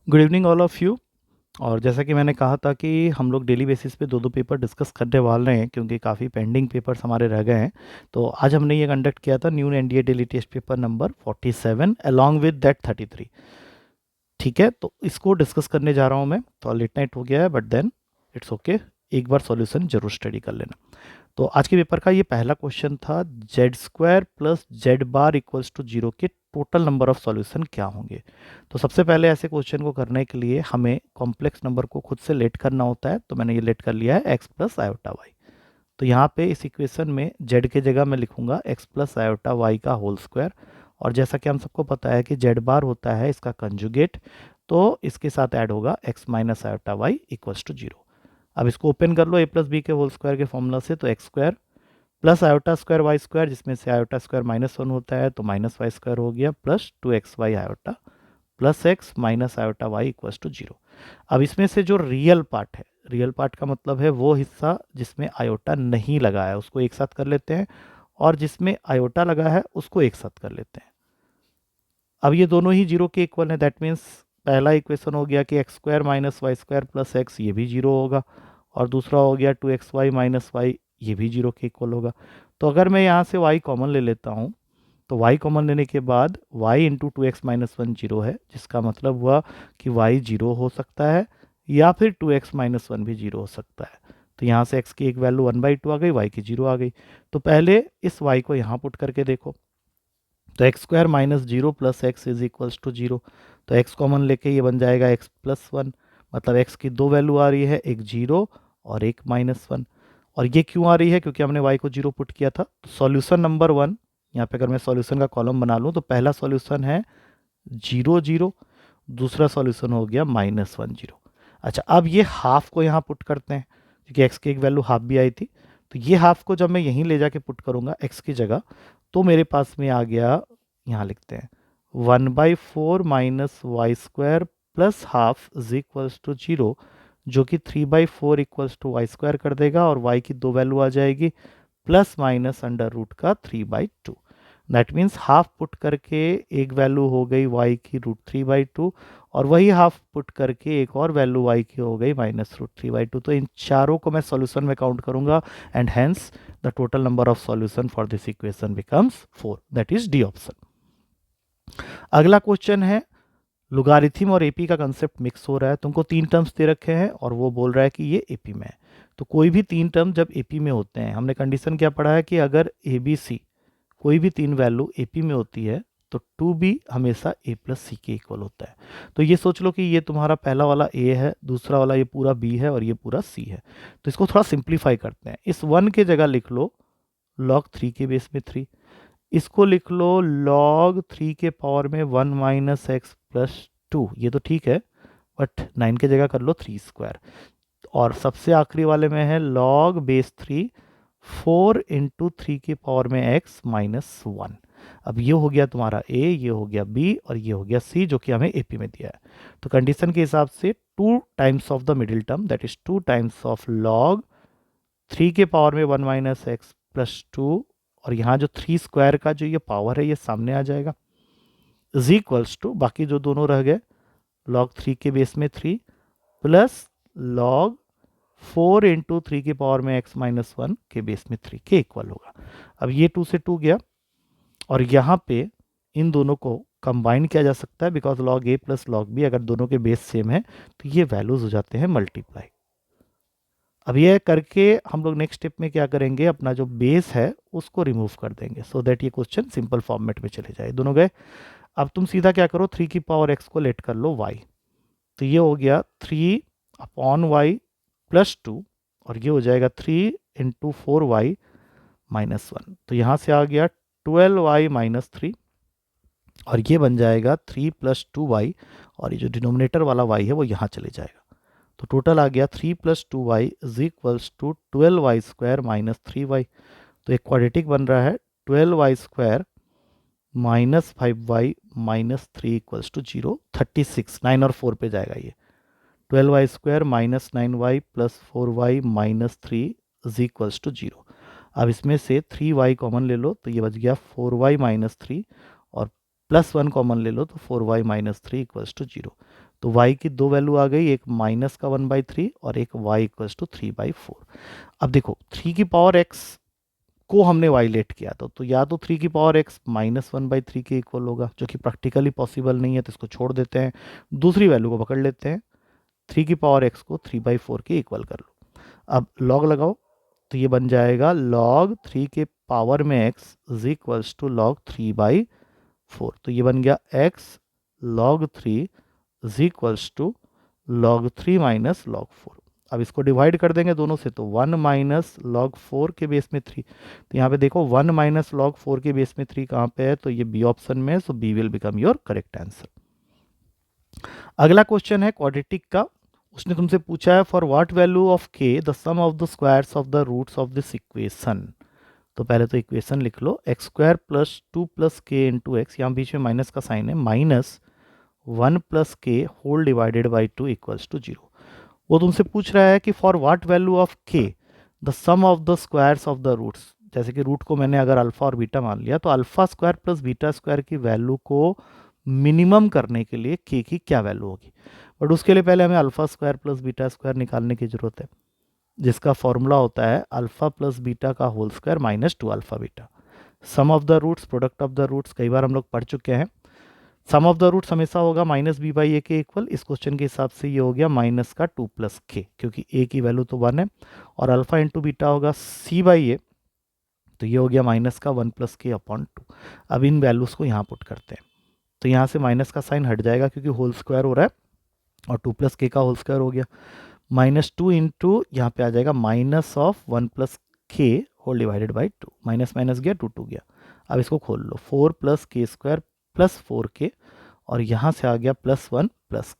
Good evening all of you. और जैसा कि मैंने कहा था कि हम लोग डेली बेसिस पे दो दो पेपर डिस्कस करने वाले हैं क्योंकि काफ़ी पेंडिंग पेपर्स हमारे रह गए हैं। तो आज हमने ये कंडक्ट किया था new NDA daily test paper number 47 along with that 33। ठीक है, तो इसको डिस्कस करने जा रहा हूँ मैं। तो लेट नाइट हो गया है बट देन इट्स ओके, एक बार सॉल्यूशन जरूर स्टडी कर लेना। तो आज के पेपर का ये पहला क्वेश्चन था, Z square plus Z bar equals to zero के टोटल नंबर ऑफ सॉल्यूशन क्या होंगे। तो सबसे पहले ऐसे क्वेश्चन को करने के लिए हमें कॉम्प्लेक्स नंबर को खुद से लेट करना होता है। तो मैंने ये लेट कर लिया है एक्स प्लस आयोटा वाई। तो यहाँ पे इस इक्वेशन में जेड के जगह मैं लिखूंगा एक्स प्लस आयोटा वाई का होल स्क्वायर। और जैसा कि हम सबको पता है कि जेड बार होता है इसका कंजुगेट, तो इसके साथ ऐड होगा X minus iota Y equals to zero. अब इसको ओपन कर लो ए प्लस बी के होल स्क्वायर के फॉर्मूला से। तो X square plus iota square Y square, जिसमें से आयोटा स्क्वायर -1 होता है तो माइनस वाई स्क्वायर हो गया, plus 2xy iota plus X minus iota Y equals to zero. अब इसमें से जो रियल पार्ट है, रियल पार्ट का मतलब है वो हिस्सा जिसमें आयोटा नहीं लगा है उसको एक साथ कर लेते हैं, और जिसमें आयोटा लगा है उसको एक साथ कर लेते हैं। अब ये दोनों ही जीरो के इक्वल है, दैट मीन्स पहला इक्वेशन हो गया कि X square minus Y square plus X, ये भी जीरो होगा। और दूसरा हो गया 2xy माइनस वाई, ये भी जीरो के इक्वल होगा। तो अगर मैं यहाँ से y कॉमन ले लेता हूँ, तो y कॉमन लेने के बाद y इंटू 2x-1 जीरो है, जिसका मतलब हुआ कि y जीरो हो सकता है या फिर 2x-1 भी जीरो हो सकता है। तो यहाँ से x की एक वैल्यू 1/2 आ गई, y की जीरो आ गई। तो पहले इस y को यहाँ पुट करके देखो। तो X square minus zero plus X is equals to zero. तो एक्स कॉमन लेके ये बन जाएगा एक्स प्लस वन। मतलब एक्स की दो वैल्यू आ रही है, एक जीरो और एक -1। और ये क्यों आ रही है? क्योंकि हमने वाई को जीरो पुट किया था। तो सॉल्यूशन नंबर वन, यहाँ पे अगर मैं सॉल्यूशन का कॉलम बना लूँ तो पहला सॉल्यूशन है 0 0, दूसरा सॉल्यूशन हो गया -1 0। अच्छा, अब ये हाफ को यहाँ पुट करते हैं क्योंकि एक्स की एक वैल्यू हाफ भी आई थी। तो ये हाफ को जब मैं यहीं ले जाके पुट करूँगा एक्स की जगह, तो मेरे पास में आ गया, यहाँ लिखते हैं 1/4 minus Y square plus half is equals to zero, जो कि 3/4 इक्वल्स टू वाई स्क्वायर कर देगा। और वाई की दो वैल्यू आ जाएगी, प्लस माइनस अंडर रूट का 3/2। दैट मीन्स हाफ पुट करके एक वैल्यू हो गई y की √3/2, और वही हाफ पुट करके एक और वैल्यू y की हो गई -√3/2। तो इन चारों को मैं सॉल्यूशन में काउंट करूंगा, and hence the total number of solution for this equation becomes 4, that is D option. अगला क्वेश्चन है, लुगारिथम और एपी का कंसेप्ट मिक्स हो रहा है। तुमको तीन टर्म्स दे रखे हैं और वो बोल रहा है कि ये एपी में है। तो कोई भी तीन टर्म जब एपी में होते हैं, हमने कंडीशन क्या पढ़ा है कि अगर ए बी सी कोई भी तीन वैल्यू एपी में होती है तो टू बी हमेशा ए प्लस सी के इक्वल होता है। तो ये सोच लो कि ये तुम्हारा पहला वाला ए है, दूसरा वाला ये पूरा बी है और ये पूरा सी है। तो इसको थोड़ा सिंप्लीफाई करते हैं। इस वन के जगह लिख लो log 3 के बेस में 3। इसको लिख लो log 3 के पावर में 1 माइनस एक्स प्लस 2। ये तो ठीक है, बट 9 के जगह कर लो 3 स्क्वायर। और सबसे आखिरी वाले में है log बेस 3 4 इंटू 3 की पावर में x -1। अब ये हो गया तुम्हारा a, ये हो गया b और ये हो गया c, जो कि हमें AP में दिया है। तो कंडीशन के हिसाब से 2 times of the middle term, that is 2 times of log 3 के पावर में 1 माइनस एक्स प्लस 2, और यहाँ जो 3 स्क्वायर का जो ये पावर है ये सामने आ जाएगा, इज इक्वल्स टू बाकी जो दोनों रह गए log 3 के बेस में 3 प्लस log 4 इंटू 3 की पावर में x -1 के बेस में 3 के इक्वल होगा। अब ये 2 से 2 गया, और यहाँ पे इन दोनों को कंबाइन किया जा सकता है because log a plus log b अगर दोनों के बेस सेम है तो ये वैल्यूज हो जाते हैं मल्टीप्लाई। अब ये करके हम लोग नेक्स्ट स्टेप में क्या करेंगे, अपना जो बेस है उसको रिमूव कर देंगे सो दैट ये क्वेश्चन सिंपल फॉर्मेट में चले जाए। दोनों गए। अब तुम सीधा क्या करो, 3 की पावर x को लेट कर लो y। तो ये हो गया 3/y प्लस 2, और ये हो जाएगा 3 इंटू 4y -1। तो यहाँ से आ गया 12y -3, और ये बन जाएगा 3 प्लस 2y, और ये जो डिनोमिनेटर वाला y है वो यहाँ चले जाएगा। तो टोटल आ गया 3 plus 2y is equals to 12y square -3y। तो एक क्वाड्रेटिक बन रहा है, 12y square -5y -3 equals to 0, 36, 9 और 4 पे जाएगा ये। 12y square -9y plus 4y -3 is equals to 0। अब इसमें से 3y कॉमन ले लो तो ये बच गया 4y -3, और +1 कॉमन ले लो तो 4y माइनस 3 इक्वल्स टू 0। तो y की दो वैल्यू आ गई, एक माइनस का 1/3 और एक y इक्वल्स टू 3/4। अब देखो 3 की पावर x को हमने वायलेट किया तो या तो 3 की पावर x -1/3 के इक्वल होगा, जो कि प्रैक्टिकली पॉसिबल नहीं है, तो इसको छोड़ देते हैं। दूसरी वैल्यू को पकड़ लेते हैं, 3 की पावर x को 3/4 के इक्वल कर लो। अब लॉग लगाओ तो ये बन जाएगा log 3 के पावर में x is equals to log 3/4। तो ये बन गया x log 3 is equals to log 3 minus log 4। अब इसको डिवाइड कर देंगे दोनों से, तो 1 माइनस log 4 के बेस में 3। तो यहाँ पे देखो 1 माइनस log 4 के बेस में 3 कहाँ पे है, तो ये बी ऑप्शन में है, so B will become your correct answer. अगला क्वेश्चन है क्वाड्रेटिक का। उसने तुमसे पूछा है for what value of K the sum of the squares of the roots of this equation. तो पहले तो इक्वेशन लिख लो, X square plus 2 plus K into X, यहाँ बीच में माइनस का साइन है, minus 1 plus K whole divided by 2 equals to 0। वो तुमसे पूछ रहा है कि for what value of K the sum of the squares of the roots. जैसे कि रूट को मैंने अगर अल्फा और बीटा मान लिया, तो alpha square plus beta square की वैल्यू को मिनिमम करने के लिए के की क्या वैल्यू होगी। बट उसके लिए पहले हमें alpha square plus beta square निकालने की जरूरत है, जिसका फॉर्मूला होता है अल्फा प्लस बीटा का whole square minus 2 alpha beta. Sum of the roots, product of the roots कई बार हम लोग पढ़ चुके हैं। सम ऑफ द रूट्स हमेशा होगा माइनस बी बाई ए के इक्वल। इस क्वेश्चन के हिसाब से ये हो गया माइनस का 2 प्लस के, क्योंकि ए की वैल्यू तो 1 है, और अल्फा इंटू बीटा होगा सी बाई ए, तो ये हो गया माइनस का 1 प्लस के अपॉन 2। अब इन वैल्यूज़ को यहाँ पुट करते हैं, तो यहाँ से माइनस का साइन हट जाएगा क्योंकि होल स्क्वायर हो रहा है, और 2 प्लस के का होल स्क्वायर हो गया, -2 इंटू यहाँ पे आ जाएगा minus of 1 plus K whole divided by 2। Minus minus गया, 2 गया। अब इसको खोल लो, 4 plus K square plus 4 K, और यहाँ से आ गया +1 प्लस,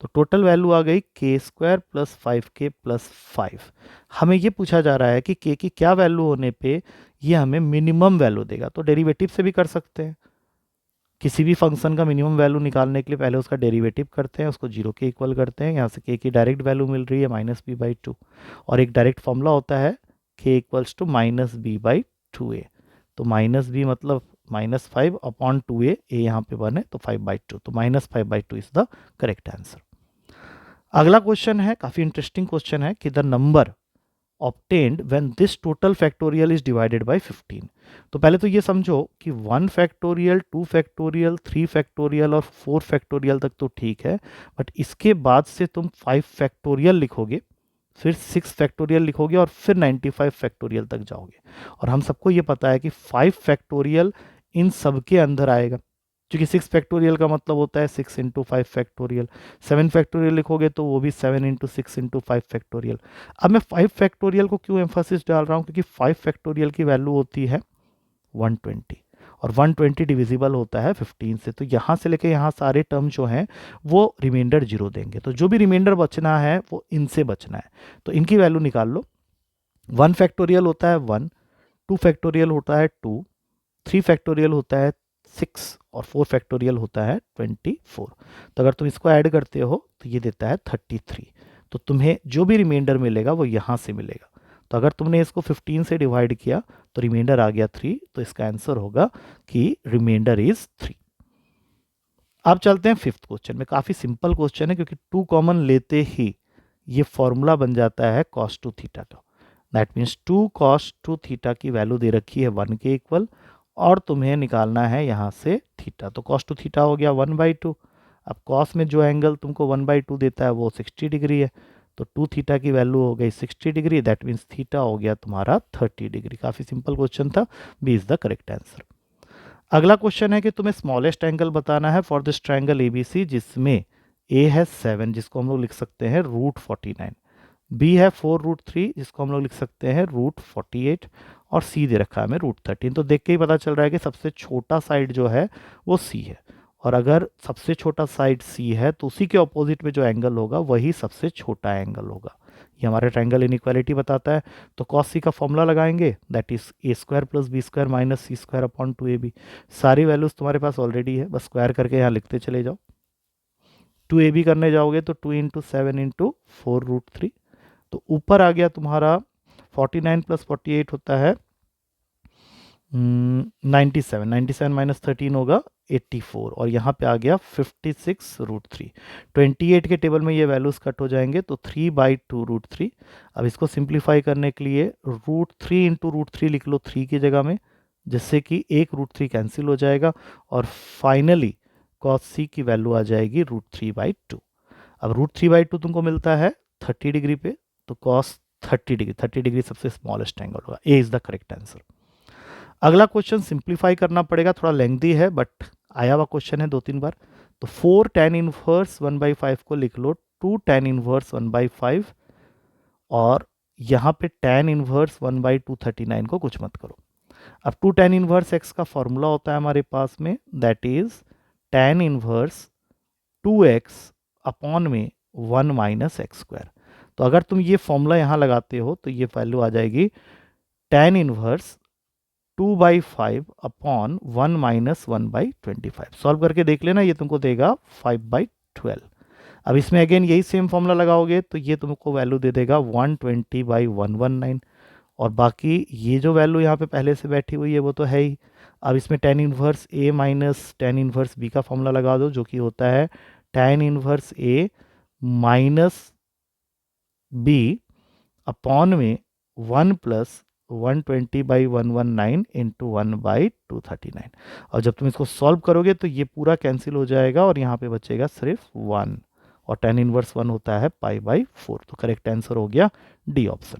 तो टोटल वैल्यू आ गई के स्क्वायर प्लस 5k प्लस 5। हमें ये पूछा जा रहा है कि के की क्या वैल्यू होने पे ये हमें मिनिमम वैल्यू देगा। तो डेरिवेटिव से भी कर सकते हैं, किसी भी फंक्शन का मिनिमम वैल्यू निकालने के लिए पहले उसका डेरिवेटिव करते हैं, उसको 0 के इक्वल करते हैं। यहाँ से के की डायरेक्ट वैल्यू मिल रही है -b/2, और एक डायरेक्ट फॉर्मूला होता है k इक्वल्स टू -b/2a। तो -b मतलब -5 अपॉन 2a, a यहाँ पे 1 है तो 5/2, तो -5/2 इज द करेक्ट आंसर। अगला क्वेश्चन है, काफ़ी इंटरेस्टिंग क्वेश्चन है कि the number obtained when this total factorial is divided by 15। तो पहले तो ये समझो कि 1 फैक्टोरियल, 2 फैक्टोरियल, 3 फैक्टोरियल और 4 फैक्टोरियल तक तो ठीक है, बट इसके बाद से तुम 5 फैक्टोरियल लिखोगे, फिर 6 फैक्टोरियल लिखोगे, और फिर 95 फैक्टोरियल तक जाओगे। और हम सबको ये पता है कि 5 फैक्टोरियल इन सब के अंदर आएगा, क्योंकि 6 फैक्टोरियल का मतलब होता है 6 इंटू 5 फैक्टोरियल। 7 फैक्टोरियल लिखोगे तो वो भी 7 इंटू 6 इंटू 5 फैक्टोरियल। अब मैं 5 फैक्टोरियल को क्यों एम्फोसिस डाल रहा हूँ, क्योंकि 5 फैक्टोरियल की वैल्यू होती है 120, और 120 डिविजिबल होता है 15 से। तो यहाँ से लेके यहाँ सारे टर्म जो हैं वो रिमाइंडर 0 देंगे, तो जो भी रिमाइंडर बचना है वो इनसे बचना है, तो इनकी वैल्यू निकाल लो। 1 फैक्टोरियल होता है 1, 2 फैक्टोरियल होता है 2, 3 फैक्टोरियल होता है 6, और 4 फैक्टोरियल होता है 24। तो अगर तुम इसको ऐड करते हो तो ये देता है 33। तो तुम्हें जो भी रिमाइंडर मिलेगा वो यहाँ से मिलेगा। तो अगर तुमने इसको 15 से डिवाइड किया तो रिमाइंडर आ गया 3, तो इसका आंसर होगा कि रिमाइंडर इज 3। अब चलते हैं फिफ्थ क्वेश्चन में। काफ़ी सिंपल क्वेश्चन है, क्योंकि 2 कॉमन लेते ही ये फॉर्मूला बन जाता है cos 2 थीटा का। दैट मीन्स 2 cos 2 थीटा की वैल्यू दे रखी है 1 के इक्वल, और तुम्हें निकालना है यहाँ से थीटा। तो cos 2 थीटा हो गया 1/2। अब cos में जो एंगल तुमको 1/2 देता है वो 60 डिग्री है, तो 2 थीटा की वैल्यू हो गई 60 डिग्री। दैट मीन्स थीटा हो गया तुम्हारा 30 डिग्री। काफ़ी सिंपल क्वेश्चन था, B is the correct answer. अगला क्वेश्चन है कि तुम्हें स्मॉलेस्ट एंगल बताना है फॉर दिस ट्रायंगल ABC, जिसमें ए है 7, जिसको हम लोग लिख सकते हैं √49, बी है 4√3, जिसको हम लोग लिख सकते हैं √48, और सी दे रखा है हमें √13। तो देख के ही पता चल रहा है कि सबसे छोटा साइड जो है वो सी है, और अगर सबसे छोटा साइड सी है तो उसी के ऑपोजिट में जो एंगल होगा वही सबसे छोटा एंगल होगा। ये हमारे ट्रायंगल इनइक्वालिटी बताता है। तो cos सी का फॉर्मूला लगाएंगे, that is a² + b² - c² upon 2ab। सारी वैल्यूज तुम्हारे पास ऑलरेडी है, बस स्क्वायर करके यहाँ लिखते चले जाओ। 2ab करने जाओगे तो 2 × 7 × 4√3, तो ऊपर आ गया तुम्हारा 49 + 48 होता है 97, 97 - 13 होगा 84 और यहाँ पे आ गया 56√3। 28 के टेबल में ये वैल्यूज कट हो जाएंगे तो 3/2√3। अब इसको सिंप्लीफाई करने के लिए √3 इंटू √3 लिख लो 3 की जगह में, जिससे कि एक √3 कैंसिल हो जाएगा और फाइनली cos c की वैल्यू आ जाएगी √3/2। अब √3/2 तुमको मिलता है 30 डिग्री पे, तो cos 30 डिग्री सबसे स्मॉलेस्ट एंगल होगा। ए इज द करेक्ट आंसर। अगला क्वेश्चन सिंप्लीफाई करना पड़ेगा, थोड़ा लेंथी है बट आया हुआ क्वेश्चन है 2-3 बार। तो 4 tan इनवर्स 1/5 को लिख लो 2 tan इनवर्स 1/5 और यहाँ पे tan इनवर्स 1/239 को कुछ मत करो। अब 2 tan इनवर्स x का फॉर्मूला होता है हमारे पास में, that is tan inverse 2x upon में 1 माइनस एक्स स्क्वायर। तो अगर तुम ये फॉर्मूला यहाँ लगाते हो तो ये वैल्यू आ जाएगी tan inverse 2/5 upon 1 minus 1/25। Solve करके देख लेना, ये तुमको देगा 5/12। अब इसमें अगेन यही सेम फॉर्मूला लगाओगे तो ये तुमको वैल्यू दे देगा 120/119 और बाकी ये जो वैल्यू यहाँ पे पहले से बैठी हुई है वो तो है ही। अब इसमें tan inverse a minus tan inverse b का फॉर्मूला लगा दो, जो कि होता है tan inverse a minus b upon में 1 प्लस 120/119 इंटू 1/239। और जब तुम इसको सॉल्व करोगे तो ये पूरा कैंसिल हो जाएगा और यहाँ पे बचेगा सिर्फ 1 और tan इनवर्स 1 होता है π/4। तो करेक्ट आंसर हो गया डी ऑप्शन।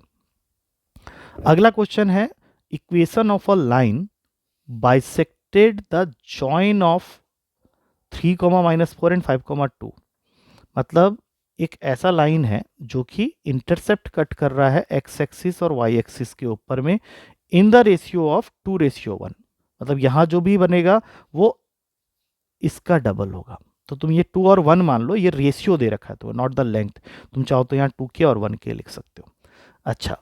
अगला क्वेश्चन है equation of a line bisected the join of 3, -4 and 5,2। मतलब एक ऐसा लाइन है जो कि इंटरसेप्ट कट कर रहा है एक्स एक्सिस और वाई एक्सिस के ऊपर में इन द रेशियो ऑफ 2:1। मतलब यहाँ जो भी बनेगा वो इसका डबल होगा। तो तुम ये 2 और 1 मान लो, ये रेशियो दे रखा है तो नॉट द लेंथ। तुम चाहो तो यहाँ 2k और 1k लिख सकते हो। अच्छा,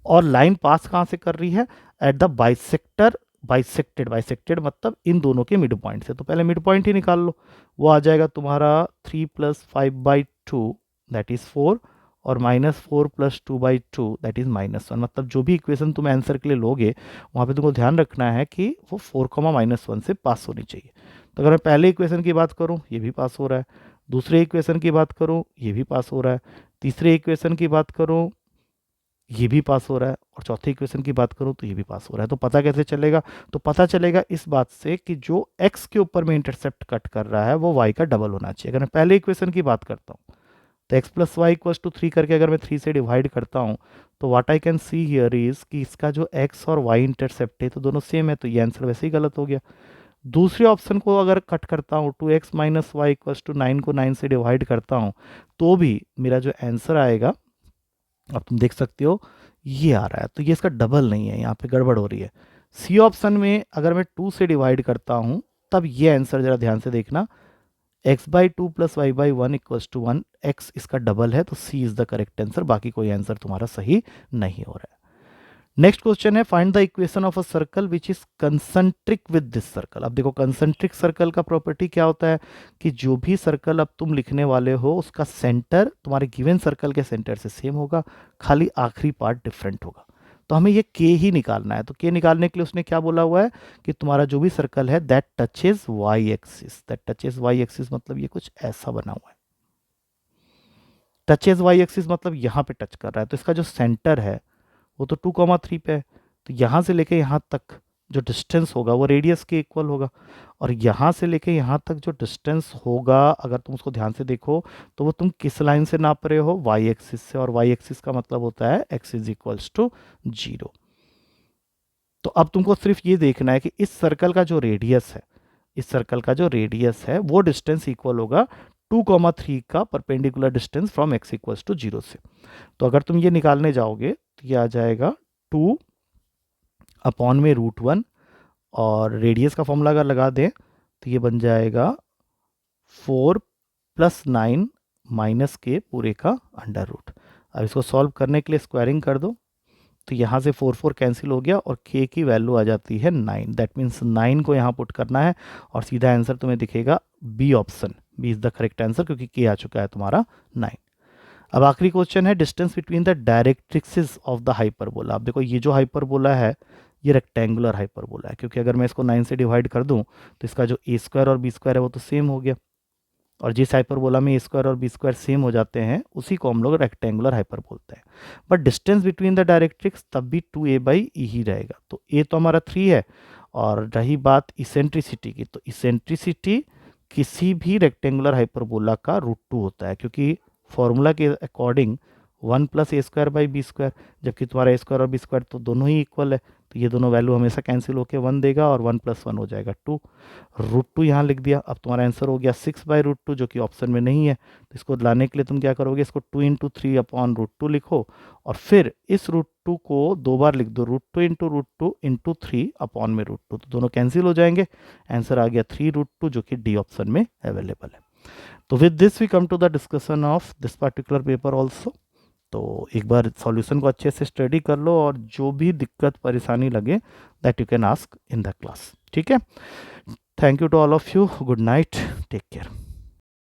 और लाइन पास कहाँ से कर रही है? एट द बाइसेक्टर, बाइसेक्टेड मतलब इन दोनों के मिड पॉइंट से। तो पहले मिड पॉइंट ही निकाल लो, वो आ जाएगा तुम्हारा 3 + 5/2 दैट इज 4 और -4 + 2/2 दैट इज -1। मतलब जो भी इक्वेशन तुम आंसर के लिए लोगे वहाँ पे तुमको ध्यान रखना है कि वो 4, -1 से पास होनी चाहिए। तो अगर मैं पहले इक्वेशन की बात करूँ ये भी पास हो रहा है, दूसरे इक्वेशन की बात करूँ ये भी पास हो रहा है, तीसरे इक्वेशन की बात करूँ ये भी पास हो रहा है और चौथे इक्वेशन की बात करूं तो ये भी पास हो रहा है। तो पता कैसे चलेगा? तो पता चलेगा इस बात से कि जो x के ऊपर में इंटरसेप्ट कट कर रहा है वो y का डबल होना चाहिए। अगर मैं पहले इक्वेशन की बात करता हूं तो x + y = 3 करके अगर मैं 3 से डिवाइड करता हूं तो what I can see here is कि इसका जो x और y इंटरसेप्ट है तो दोनों सेम है, तो ये आंसर वैसे ही गलत हो गया। दूसरे ऑप्शन को अगर कट करता हूँ 2x - y = 9 को 9 से डिवाइड करता हूँ तो भी मेरा जो आंसर आएगा अब तुम देख सकते हो ये आ रहा है, तो ये इसका डबल नहीं है, यहाँ पे गड़बड़ हो रही है। सी ऑप्शन में अगर मैं 2 से डिवाइड करता हूँ तब ये आंसर जरा ध्यान से देखना, x/2 + y/1 = 1, x इसका डबल है तो सी इज द करेक्ट आंसर। बाकी कोई आंसर तुम्हारा सही नहीं हो रहा है। नेक्स्ट क्वेश्चन है find the equation of a circle which is concentric with this circle. अब देखो कंसेंट्रिक सर्कल का प्रॉपर्टी क्या होता है कि जो भी सर्कल अब तुम लिखने वाले हो उसका सेंटर तुम्हारे गिवन सर्कल के सेंटर से सेम होगा, खाली आखिरी पार्ट डिफरेंट होगा। तो हमें ये के ही निकालना है। तो के निकालने के लिए उसने क्या बोला हुआ है कि तुम्हारा जो भी सर्कल है that touches Y axis, that touches Y axis मतलब ये कुछ ऐसा बना हुआ है। टचेज वाई एक्सिस मतलब यहाँ पे टच कर रहा है, तो इसका जो सेंटर है वो तो 2,3 पे है, तो यहाँ से लेके यहाँ तक जो डिस्टेंस होगा वो रेडियस के इक्वल होगा और यहाँ से लेके यहाँ तक जो डिस्टेंस होगा अगर तुम उसको ध्यान से देखो तो वो तुम किस लाइन से नाप रहे हो? वाई एक्सिस से, और वाई एक्सिस का मतलब होता है x = 0। तो अब तुमको सिर्फ ये देखना है कि इस सर्कल का जो रेडियस है, इस सर्कल का जो रेडियस है वो डिस्टेंस इक्वल होगा 2,3 का परपेंडिकुलर डिस्टेंस फ्रॉम x = 0 से। तो अगर तुम ये निकालने जाओगे तो ये आ जाएगा 2 अपॉन में √1 और रेडियस का फॉर्मूला अगर लगा दें तो ये बन जाएगा 4 + 9 - k पूरे का √। अब इसको सॉल्व करने के लिए स्क्वायरिंग कर दो तो यहाँ से 4 कैंसिल हो गया और k की वैल्यू आ जाती है 9। दैट मीन्स 9 को यहाँ पुट करना है और सीधा आंसर तुम्हें दिखेगा B option, B is the correct answer क्योंकि k आ चुका है तुम्हारा 9। अब आखिरी क्वेश्चन है distance between the directrices of the hyperbola. अब देखो ये जो हाइपरबोला है ये रेक्टेंगुलर हाइपरबोला है, क्योंकि अगर मैं इसको 9 से डिवाइड कर दूं तो इसका जो ए स्क्वायर और बी स्क्वायर है वो तो सेम हो गया, और जिस हाइपरबोला में ए स्क्वायर और बी स्क्वायर सेम हो जाते हैं उसी को हम लोग रेक्टेंगुलर हाइपर बोलते हैं। But distance between the directrix तब भी 2a/e ही रहेगा। तो ए तो हमारा 3 है, और रही बात इसेंट्रिसिटी की, तो इसेंट्रिसिटी किसी भी रेक्टेंगुलर हाइपरबोला का √2 होता है, क्योंकि फॉर्मूला के अकॉर्डिंग 1 + a² / b², जबकि तुम्हारा a² और b² तो दोनों ही इक्वल है, तो ये दोनों वैल्यू हमेशा कैंसिल होकर 1 देगा, और 1 + 1 हो जाएगा 2। √2 यहाँ लिख दिया। अब तुम्हारा आंसर हो गया 6/√2, जो कि ऑप्शन में नहीं है। तो इसको लाने के लिए तुम क्या करोगे, इसको 2 × 3/√2 लिखो, और फिर इस √2 को 2 बार लिख दो, √2 × √2 × 3/√2, तो दोनों कैंसिल हो जाएंगे। आंसर आ गया 3√2, जो कि डी ऑप्शन में अवेलेबल है। तो with this we come to the discussion of this particular paper also. तो एक बार सॉल्यूशन को अच्छे से स्टडी कर लो, और जो भी दिक्कत परेशानी लगे that you can ask in the class, ठीक है। Thank you to all of you, good night, take care.